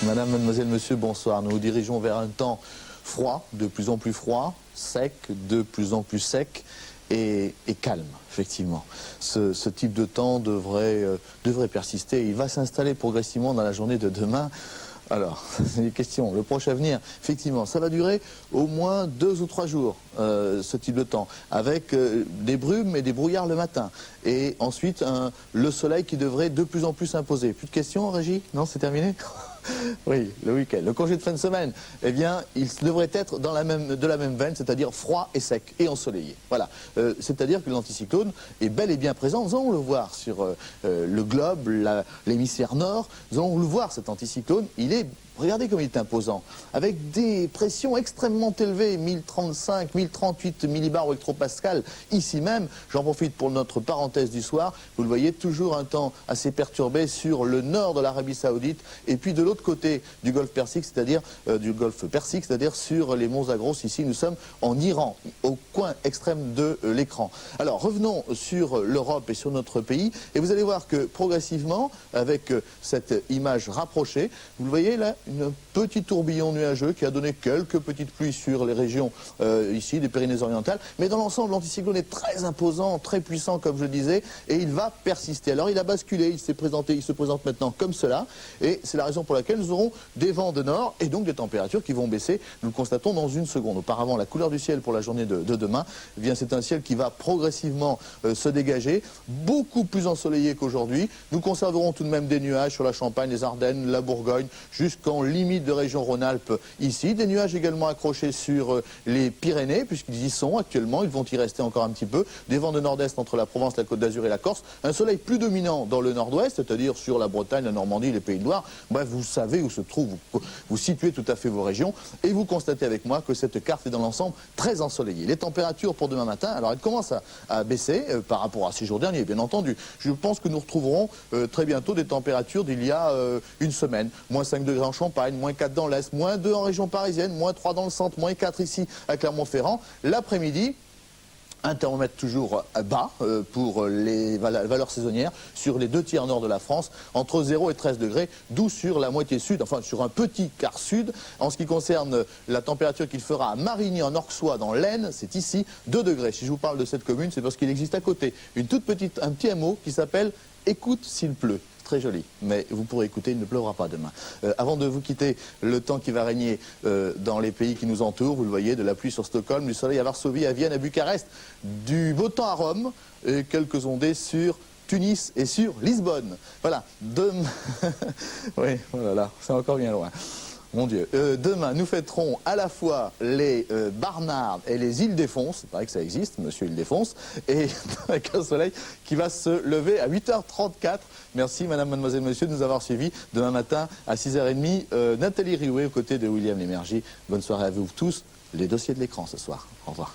Madame, mademoiselle, monsieur, bonsoir. Nous nous dirigeons vers un temps froid, de plus en plus froid, sec, de plus en plus sec et calme, effectivement. Ce type de temps devrait persister. Il va s'installer progressivement dans la journée de demain. Alors, c'est une question. Le proche avenir, effectivement, ça va durer au moins 2 ou 3 jours, ce type de temps, avec des brumes et des brouillards le matin. Et ensuite, le soleil qui devrait de plus en plus s'imposer. Plus de questions, Régie? Non, c'est terminé? Oui, le week-end. Le congé de fin de semaine, eh bien, il devrait être de la même veine, c'est-à-dire froid et sec et ensoleillé. Voilà. C'est-à-dire que l'anticyclone est bel et bien présent. Nous allons le voir sur le globe, l'hémisphère nord. Nous allons le voir, cet anticyclone. Regardez comme il est imposant, avec des pressions extrêmement élevées, 1035, 1038 millibars au hectopascal, ici même. J'en profite pour notre parenthèse du soir. Vous le voyez, toujours un temps assez perturbé sur le nord de l'Arabie Saoudite, et puis de l'autre côté du golfe Persique, c'est-à-dire sur les monts Zagros. Ici, nous sommes en Iran, au coin extrême de l'écran. Alors, revenons sur l'Europe et sur notre pays, et vous allez voir que progressivement, avec cette image rapprochée, vous le voyez là, un petit tourbillon nuageux qui a donné quelques petites pluies sur les régions ici, des Pyrénées-Orientales. Mais dans l'ensemble, l'anticyclone est très imposant, très puissant, comme je le disais, et il va persister. Alors il a basculé, il se présente maintenant comme cela, et c'est la raison pour laquelle nous aurons des vents de nord et donc des températures qui vont baisser. Nous le constatons dans une seconde. Auparavant, la couleur du ciel pour la journée de demain, eh bien c'est un ciel qui va progressivement se dégager, beaucoup plus ensoleillé qu'aujourd'hui. Nous conserverons tout de même des nuages sur la Champagne, les Ardennes, la Bourgogne, jusqu'en limite de région Rhône-Alpes ici. Des nuages également accrochés sur les Pyrénées, puisqu'ils y sont actuellement. Ils vont y rester encore un petit peu. Des vents de nord-est entre la Provence, la Côte d'Azur et la Corse. Un soleil plus dominant dans le nord-ouest, c'est-à-dire sur la Bretagne, la Normandie, les Pays de Loire. Bref, vous savez où se trouvent, vous situez tout à fait vos régions. Et vous constatez avec moi que cette carte est dans l'ensemble très ensoleillée. Les températures pour demain matin, alors elles commencent à baisser par rapport à ces jours derniers, bien entendu. Je pense que nous retrouverons très bientôt des températures d'il y a une semaine. Moins 5 degrés en Champagne, moins 4 dans l'Est, moins 2 en région parisienne, moins 3 dans le centre, moins 4 ici à Clermont-Ferrand. L'après-midi, un thermomètre toujours bas pour les valeurs saisonnières sur les 2 tiers nord de la France, entre 0 et 13 degrés, d'où sur la moitié sud, enfin sur un petit quart sud. En ce qui concerne la température qu'il fera à Marigny en Orxois dans l'Aisne, c'est ici 2 degrés. Si je vous parle de cette commune, c'est parce qu'il existe à côté un petit hameau qui s'appelle Écoute s'il pleut. Très joli, mais vous pourrez écouter, il ne pleuvra pas demain. Avant de vous quitter, le temps qui va régner dans les pays qui nous entourent, vous le voyez, de la pluie sur Stockholm, du soleil à Varsovie, à Vienne, à Bucarest, du beau temps à Rome, et quelques ondées sur Tunis et sur Lisbonne. Voilà, oui, voilà, c'est encore bien loin. Mon Dieu. Demain, nous fêterons à la fois les Barnardes et les Îles-des-Fonces. C'est vrai que ça existe, monsieur Île-des-Fonces. Et avec un soleil qui va se lever à 8h34. Merci, madame, mademoiselle, monsieur, de nous avoir suivis. Demain matin, à 6h30, Nathalie Riouet, aux côtés de William Lémergie. Bonne soirée à vous tous. Les dossiers de l'écran ce soir. Au revoir.